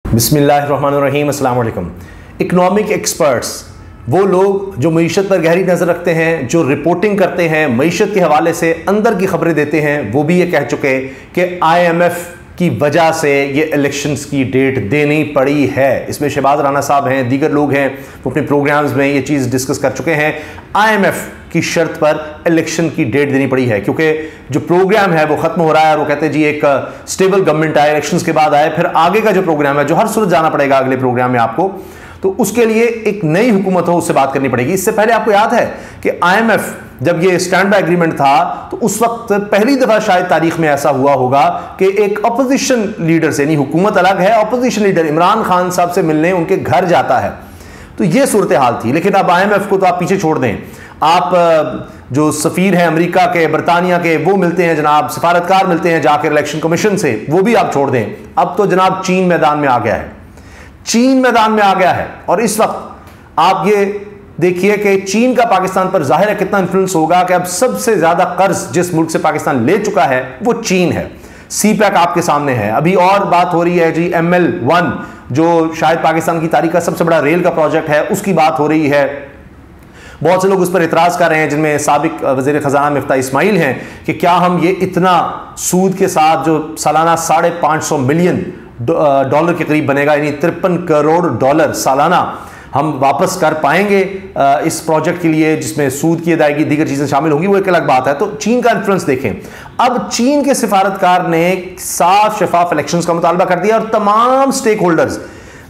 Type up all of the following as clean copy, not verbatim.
बिस्मिल्लाहिर्रहमानिर्रहीम, अस्सलाम वालेकुम। इकनॉमिक एक्सपर्ट्स वो लोग जो मईशत पर गहरी नज़र रखते हैं, जो रिपोर्टिंग करते हैं, मईशत के हवाले से अंदर की खबरें देते हैं, वो भी ये कह चुके कि IMF की वजह से ये इलेक्शंस की डेट देनी पड़ी है। इसमें शहबाज राना साहब हैं, दीगर लोग हैं, वो अपने प्रोग्राम्स में ये चीज़ डिस्कस कर चुके हैं। IMF की शर्त पर इलेक्शन की डेट देनी पड़ी है क्योंकि जो प्रोग्राम है वो खत्म हो रहा है और वो कहते हैं जी एक स्टेबल गवर्नमेंट आए, इलेक्शंस के बाद आए, फिर आगे का जो प्रोग्राम है जो हर सूरत जाना पड़ेगा अगले प्रोग्राम में आपको, तो उसके लिए एक नई हुकूमत हो, उससे बात करनी पड़ेगी। इससे पहले आपको याद है कि IMF जब ये स्टैंड बाय एग्रीमेंट था तो उस वक्त पहली दफा शायद तारीख में ऐसा हुआ होगा कि एक अपोजिशन लीडर से, नहीं हुकूमत अलग है, अपोजिशन लीडर इमरान खान साहब से मिलने उनके घर जाता है। तो ये सूरत हाल थी। लेकिन अब IMF को तो आप पीछे छोड़ दें, आप जो सफीर हैं अमेरिका के, बरतानिया के, वो मिलते हैं जनाब, सफारतकार मिलते हैं जाकर इलेक्शन कमीशन से, वो भी आप छोड़ दें। अब तो जनाब चीन मैदान में आ गया है, चीन मैदान में आ गया है। और इस वक्त आप ये देखिए कि चीन का पाकिस्तान पर जाहिर है कितना इन्फ्लुएंस होगा कि अब सबसे ज्यादा कर्ज जिस मुल्क से पाकिस्तान ले चुका है वो चीन है। CPEC आपके सामने है। अभी और बात हो रही है जी ML1 जो शायद पाकिस्तान की तारीख का सबसे बड़ा रेल का प्रोजेक्ट है, उसकी बात हो रही है। बहुत से लोग उस पर इतराज कर रहे हैं, जिनमें साबिक वज़ीर ख़जाना मिफ्ता इस्माइल हैं, कि क्या हम ये इतना सूद के साथ जो सालाना $550 मिलियन के करीब बनेगा, यानी $53 करोड़ सालाना, हम वापस कर पाएंगे इस प्रोजेक्ट के लिए जिसमें सूद की अदायगी दीगर चीजें शामिल होंगी, वो एक अलग बात है। तो चीन का इन्फ्लुएंस देखें। अब चीन के सिफारतकार ने साफ शफाफ इलेक्शंस का मुतालबा कर दिया और तमाम स्टेक होल्डर्स,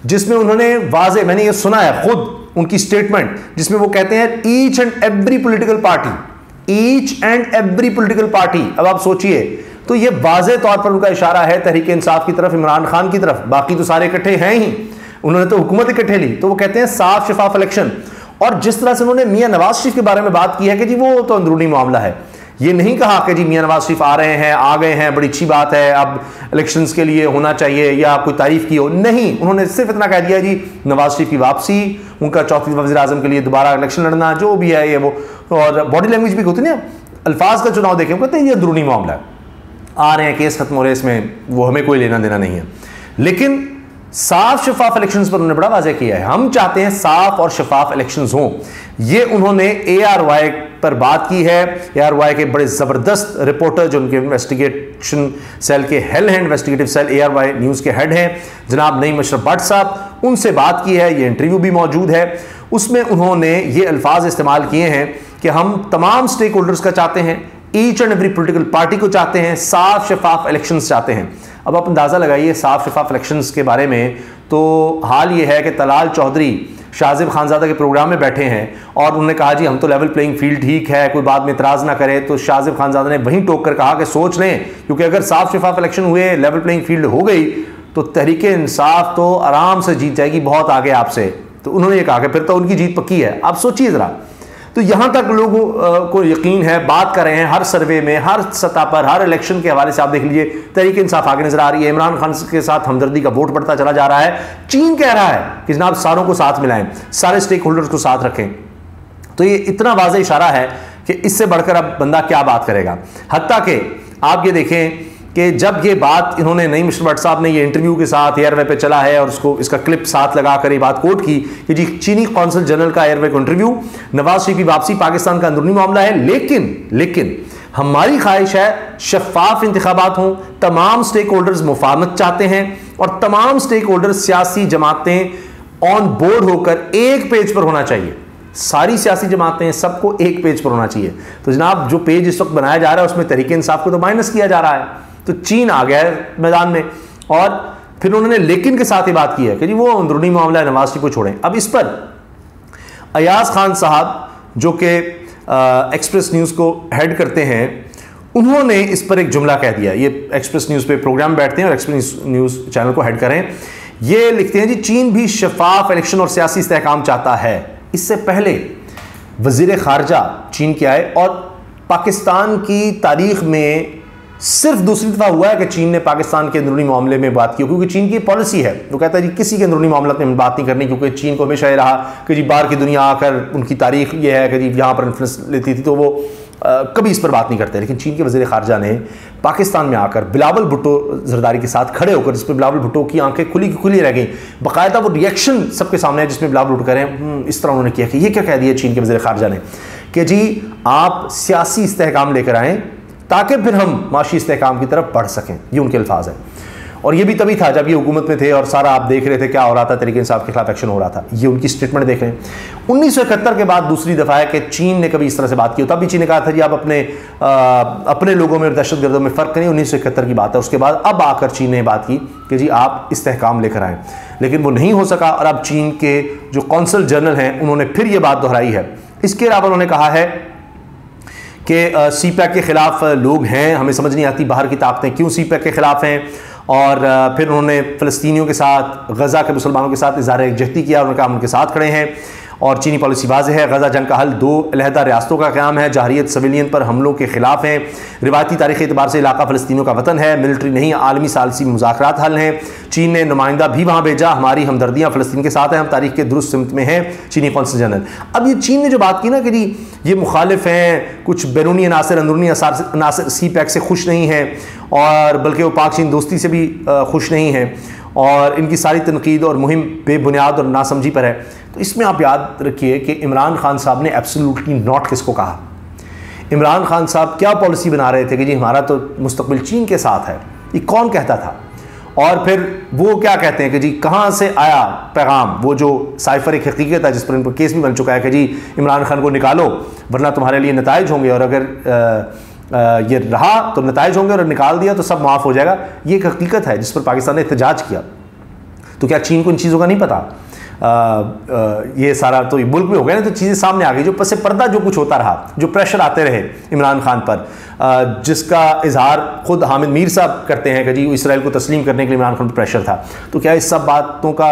जिसमें उन्होंने वाजे, मैंने ये सुना है खुद उनकी स्टेटमेंट, जिसमें वो कहते हैं each and every political party, each and every political party. अब आप सोचिए, तो ये वाजे तौर पर उनका इशारा है तहरीक इंसाफ की तरफ, इमरान खान की तरफ, बाकी तो सारे इकट्ठे हैं ही, उन्होंने तो हुकूमत इकट्ठे ली। तो वो कहते हैं साफ शफाफ इलेक्शन। और जिस तरह से उन्होंने मियां नवाज शरीफ के बारे में बात की है कि जी वो तो अंदरूनी मामला है, ये नहीं कहा कि जी मियां नवाज शरीफ आ रहे हैं, आ गए हैं, बड़ी अच्छी बात है, अब इलेक्शंस के लिए होना चाहिए या कोई तारीफ की हो, नहीं, उन्होंने सिर्फ इतना कह दिया जी नवाज शरीफ की वापसी, उनका चौथी वज़ीर आज़म के लिए दोबारा इलेक्शन लड़ना, जो भी है ये वो। और बॉडी लैंग्वेज भी होती है ना, अल्फाज का चुनाव देखें, कहते हैं ये अंदरूनी मामला है, आ रहे हैं, केस खत्म हो रहे हैं, इसमें वो हमें कोई लेना देना नहीं है। लेकिन साफ शफाफ इलेक्शंस पर उन्होंने बड़ा वाज़ेह किया है, हम चाहते हैं साफ और शफाफ इलेक्शंस हों। ये उन्होंने ARY पर बात की है। ARY के बड़े ज़बरदस्त रिपोर्टर जो उनके इन्वेस्टिगेशन सेल के हेड हैं, इन्वेस्टिगेटिव सेल ARY न्यूज़ के हेड हैं जनाब नईम अशरफ भट्ट साहब, उनसे बात की है, ये इंटरव्यू भी मौजूद है। उसमें उन्होंने ये अल्फाज इस्तेमाल किए हैं कि हम तमाम स्टेक होल्डर्स का चाहते हैं, each and every political party को चाहते हैं, साफ शफाफ इलेक्शंस चाहते हैं। अब आप अंदाज़ा लगाइए साफ शफाफ इलेक्शंस के बारे में, तो हाल ये है कि तलाल चौधरी शाहज़ेब खानज़ादा के प्रोग्राम में बैठे हैं और उन्होंने कहा जी हम तो लेवल प्लेइंग फील्ड ठीक है, कोई बाद में इतराज़ ना करे। तो शाहज़ेब खानज़ादा ने वहीं टोक कर कहा कि सोच लें, क्योंकि अगर साफ शफाफ इलेक्शन हुए, लेवल प्लेइंग फील्ड हो गई, तो तहरीक इंसाफ तो आराम से जीत जाएगी, बहुत आगे आपसे। तो उन्होंने ये कहा कि फिर तो उनकी जीत पक्की है। आप सोचिए ज़रा, तो यहां तक लोगों को यकीन है, बात कर रहे हैं हर सर्वे में, हर सतह पर, हर इलेक्शन के हवाले से आप देख लीजिए, तहरीक इंसाफ आगे नजर आ रही है, इमरान खान के साथ हमदर्दी का वोट बढ़ता चला जा रहा है। चीन कह रहा है कि जनाब सारों को साथ मिलाएं, सारे स्टेक होल्डर्स को साथ रखें। तो ये इतना वाज़ेह इशारा है कि इससे बढ़कर अब बंदा क्या बात करेगा। हत्ता कि आप ये देखें कि जब ये बात इन्होंने नईम अशरफ भट्ट साहब ने ये इंटरव्यू के साथ एयरवे पे चला है और उसको इसका क्लिप साथ लगाकर ये बात कोट की कि जी चीनी कौंसल जनरल का एयरवे को इंटरव्यू, नवाज शरीफ की वापसी पाकिस्तान का अंदरूनी मामला है, लेकिन हमारी ख्वाहिश है शफाफ इंतखाबात हों, तमाम स्टेक होल्डर्स मुफाहमत चाहते हैं और तमाम स्टेक होल्डर्स सियासी जमातें ऑन बोर्ड होकर एक पेज पर होना चाहिए। सारी सियासी जमातें सबको एक पेज पर होना चाहिए। तो जनाब जो पेज इस वक्त बनाया जा रहा है उसमें तहरीक इंसाफ को तो माइनस किया जा रहा है। तो चीन आ गया है मैदान में और फिर उन्होंने लेकिन के साथ ही बात की है कि जी वो अंदरूनी मामला है, नवाज शरीफ को छोड़ें। अब इस पर अयाज खान साहब जो कि एक्सप्रेस न्यूज़ को हेड करते हैं, उन्होंने इस पर एक जुमला कह दिया। ये एक्सप्रेस न्यूज़ पे प्रोग्राम बैठते हैं और एक्सप्रेस न्यूज़ चैनल को हेड करें। ये लिखते हैं जी चीन भी शफाफ इलेक्शन और सियासी इस्तेहकाम चाहता है। इससे पहले वज़ीर ख़ारजा चीन के आए और पाकिस्तान की तारीख में सिर्फ दूसरी दफा हुआ है कि चीन ने पाकिस्तान के अंदरूनी मामले में बात की, क्योंकि चीन की पॉलिसी है, वो कहता है जी किसी के अंदरूनी मामला में बात नहीं करनी, क्योंकि चीन को हमेशा ये रहा कि जी बाहर की दुनिया आकर उनकी तारीख ये है कि जी यहाँ पर इन्फ्लुएंस लेती थी, तो वो कभी इस पर बात नहीं करते। लेकिन चीन के वज़ीर ख़ारजा ने पाकिस्तान में आकर बिलावल भुट्टो ज़रदारी के साथ खड़े होकर, जिस पर बिलावल भुट्टो की आंखें खुली की खुली रह गई, बाकायदा वो रिएक्शन सबके सामने है जिसमें बिलावल भुट्टो कह रहे हैं इस तरह उन्होंने किया कि ये क्या कह दिया चीन के वज़ीर ख़ारजा ने कि जी आप सियासी इस्तेहकाम लेकर आएँ ताकि फिर हम माशी इस्तेहकाम की तरफ बढ़ सकें। ये उनके अल्फाज हैं। और ये भी तभी था जब ये हुकूमत में थे और सारा आप देख रहे थे क्या हो रहा था, तरीके इंसाफ के खिलाफ एक्शन हो रहा था। ये उनकी स्टेटमेंट देख रहे हैं। 1971 के बाद दूसरी दफ़ा है कि चीन ने कभी इस तरह से बात की हो। तब भी चीन ने कहा था जी आप अपने लोगों में और दहशतगर्दों में फ़र्क करें। 1971 की बात है। उसके बाद अब आकर चीन ने बात की कि जी आप इस्तेहकाम लेकर आएँ, लेकिन वो नहीं हो सका। और अब चीन के जो कौंसल जनरल हैं उन्होंने फिर ये बात दोहराई है। इसके अलावा उन्होंने कहा है कि CPEC के ख़िलाफ़ लोग हैं, हमें समझ नहीं आती बाहर की ताकतें क्यों CPEC के ख़िलाफ़ हैं। और फिर उन्होंने फ़लस्तीनियों के साथ, गज़ा के मुसलमानों के साथ इज़हार यकजहती किया। उन्होंने कहा हम उनके साथ खड़े हैं। और चीनी पॉलिसी वाज़ेह है, गज़ा जंग का हल 2 अलहदा रियासतों का क़याम है, जहरियत सिविलियन पर हमलों के ख़िलाफ़ है, रिवायती तारीख़ी एतबार से इलाका फ़लस्तीनियों का वतन है, मिलिट्री नहीं आलमी सालसी मुज़ाकरात हल हैं। चीन ने नुमाइंदा भी वहाँ भेजा, हमारी हमदर्दियाँ फ़लस्तीन के साथ हैं, हम तारीख़ के दुरुस्त सिमत में हैं। चीनी कौंसल जनरल। अब ये चीन ने जो बात की ना कि जी ये मुखालिफ हैं, कुछ बैरूनी अनासर अंदरूनी अनासर CPEC से खुश नहीं हैं, और बल्कि वो पाक चीन दोस्ती से भी खुश नहीं हैं, और इनकी सारी तनकीद और मुहिम बेबुनियाद और नासमझी पर है। तो इसमें आप याद रखिए कि इमरान खान साहब ने एब्सोल्युटली नॉट किसको कहा। इमरान खान साहब क्या पॉलिसी बना रहे थे कि जी हमारा तो मुस्तकबिल चीन के साथ है, ये कौन कहता था। और फिर वो क्या कहते हैं कि जी कहाँ से आया पैगाम, वो जो साइफर एक हकीकत है जिस पर इन पर केस भी बन चुका है कि जी इमरान खान को निकालो वरना तुम्हारे लिए नताइज होंगे, और अगर ये रहा तो नताइज होंगे, और निकाल दिया तो सब माफ़ हो जाएगा। ये एक हकीकत है जिस पर पाकिस्तान ने एहतजाज किया। तो क्या चीन को इन चीज़ों का नहीं पता? ये सारा तो मुल्क में हो गया ना, तो चीज़ें सामने आ गई। जो पसे पर्दा जो कुछ होता रहा, जो प्रेशर आते रहे इमरान खान पर, जिसका इजहार खुद हामिद मीर साहब करते हैं कि जी इसराइल को तस्लीम करने के लिए इमरान खान पर प्रेशर था। तो क्या इस सब बातों का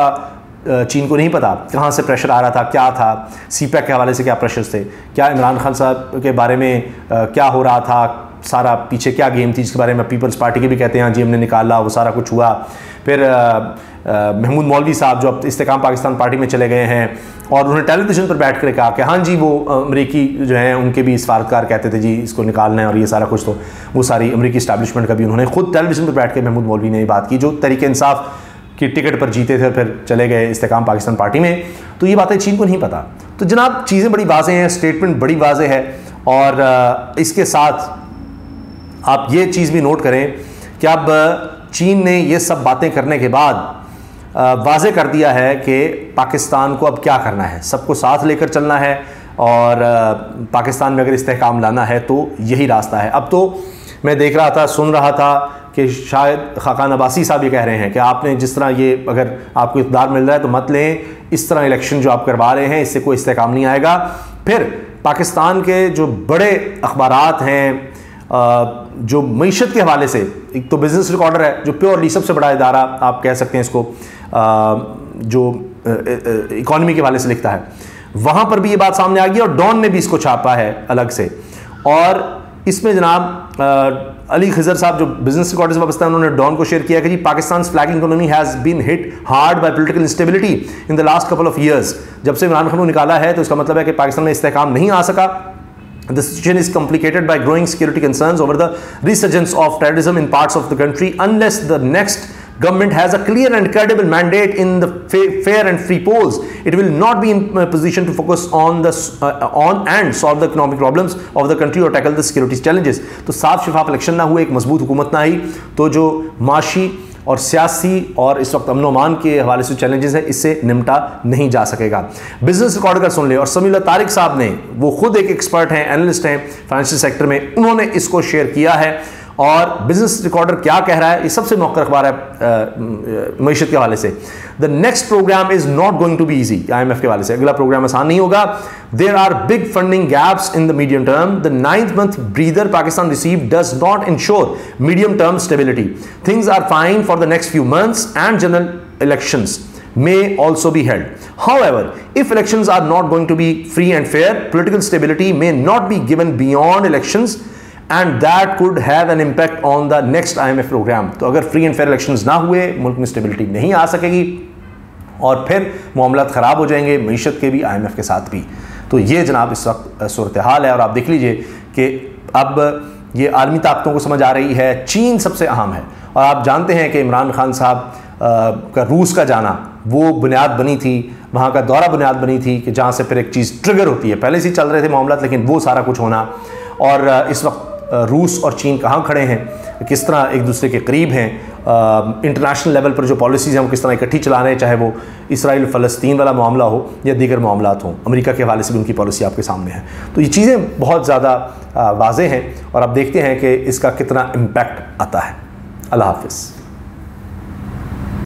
चीन को नहीं पता कहाँ से प्रेशर आ रहा था, क्या था, CPEC के हवाले से क्या प्रेशर्स थे, क्या इमरान खान साहब के बारे में क्या हो रहा था, सारा पीछे क्या गेम थी, जिसके बारे में पीपल्स पार्टी के भी कहते हैं जी हमने निकाला, वो सारा कुछ हुआ। फिर महमूद मौलवी साहब जो अब इस्तेकाम पाकिस्तान पार्टी में चले गए हैं, और उन्होंने टेलीविज़न पर बैठ कर कहा कि हाँ जी वो अमरीकी जो हैं उनके भी सफारतकार कहते थे जी इसको निकालना है, और ये सारा कुछ। तो वो सारी अमरीकी इस्टेब्लिशमेंट का भी उन्होंने खुद टेलीविज़न पर बैठ कर महमूद मौलवी ने ये बात की, जो तहरीक इंसाफ की टिकट पर जीते थे और फिर चले गए इस्तेकाम पाकिस्तान पार्टी में। तो ये बातें चीन को नहीं पता। तो जनाब चीज़ें बड़ी वाज़ेह हैं, स्टेटमेंट बड़ी वाज़ेह है। और इसके साथ आप ये चीज़ भी नोट करें कि अब चीन ने ये सब बातें करने के बाद वाज़ेह कर दिया है कि पाकिस्तान को अब क्या करना है, सबको साथ लेकर चलना है, और पाकिस्तान में अगर इस्तेहकाम लाना है तो यही रास्ता है। अब तो मैं देख रहा था, सुन रहा था कि शायद खाकान अब्बासी साहब ये कह रहे हैं कि आपने जिस तरह ये अगर आपको इक़्तिदार मिल रहा है तो मत लें, इस तरह इलेक्शन जो आप करवा रहे हैं इससे कोई इस्तेहकाम नहीं आएगा। फिर पाकिस्तान के जो बड़े अखबारात हैं जो मईशत के हवाले से, एक तो बिज़नेस रिकॉर्डर है जो प्योरली सबसे बड़ा इदारा आप कह सकते हैं इसको, जो इकॉनमी के हवाले से लिखता है, वहाँ पर भी ये बात सामने आ गई, और डॉन ने भी इसको छापा है अलग से। और इसमें जनाब अली खिजर साहब जो बिजनेस रिकॉर्डर से वाबस्ता है, उन्होंने डॉन को शेयर किया कि जी Pakistan flagging economy has been hit hard by political instability in the last couple of years. जब से इमरान खान को निकाला है तो इसका मतलब है कि पाकिस्तान में इस्तेहकाम नहीं आ सका। The situation is complicated by growing security concerns over the resurgence of terrorism in parts of the country. Unless the next government has a clear and credible mandate in the fair and free polls, it will not be in a position to focus on and solve the economic problems of the country or tackle the security challenges. तो साफ शफाफ election ना हुए, एक मजबूत हुकूमत ना आई, तो जो माशी और सियासी और इस वक्त अमन-ओ-अमान के हवाले से चैलेंजेस हैं इससे निपटा नहीं जा सकेगा। बिजनेस रिकॉर्डर का सुन ले, और समीउल्लाह तारिक साहब ने, वो खुद एक एक्सपर्ट हैं, एनालिस्ट हैं फाइनेंशियल सेक्टर में, उन्होंने इसको शेयर किया है। और बिजनेस रिकॉर्डर क्या कह रहा है, ये सबसे मौका अखबार है मईशत के हवाले से। The next programme is not going to be easy, IMF के हवाले से अगला प्रोग्राम आसान नहीं होगा। There are big funding gaps in the medium term. The 9th month breather Pakistan receive does not ensure medium term stability. Things are fine for the next few months and general elections may also be held. However, if elections are not going to be free and fair, political stability may not be given beyond elections, and that could have an impact on the next IMF program. तो अगर free and fair elections ना हुए, मुल्क में stability नहीं आ सकेगी, और फिर मामलात ख़राब हो जाएंगे, मईशत के भी, IMF के साथ भी। तो ये जनाब इस वक्त सूरत हाल है। और आप देख लीजिए कि अब ये आलमी ताकतों को समझ आ रही है, चीन सबसे अहम है। और आप जानते हैं कि इमरान खान साहब का रूस का जाना वो बुनियाद बनी थी, वहाँ का दौरा बुनियाद बनी थी कि जहाँ से फिर एक चीज़ ट्रिगर होती है। पहले से चल रहे थे मामला, लेकिन वो सारा कुछ होना, और इस वक्त रूस और चीन कहाँ खड़े हैं, किस तरह एक दूसरे के करीब हैं, इंटरनेशनल लेवल पर जो पॉलिसीज़ हैं वो किस तरह इकट्ठी चला रहे हैं, चाहे वो इसराइल फ़लस्तीन वाला मामला हो या दीगर मामलात हों। अमेरिका के हवाले से भी उनकी पॉलिसी आपके सामने है। तो ये चीज़ें बहुत ज़्यादा वाज़ेह हैं और अब देखते हैं कि इसका कितना इम्पैक्ट आता है। अल्लाह हाफ़िज़।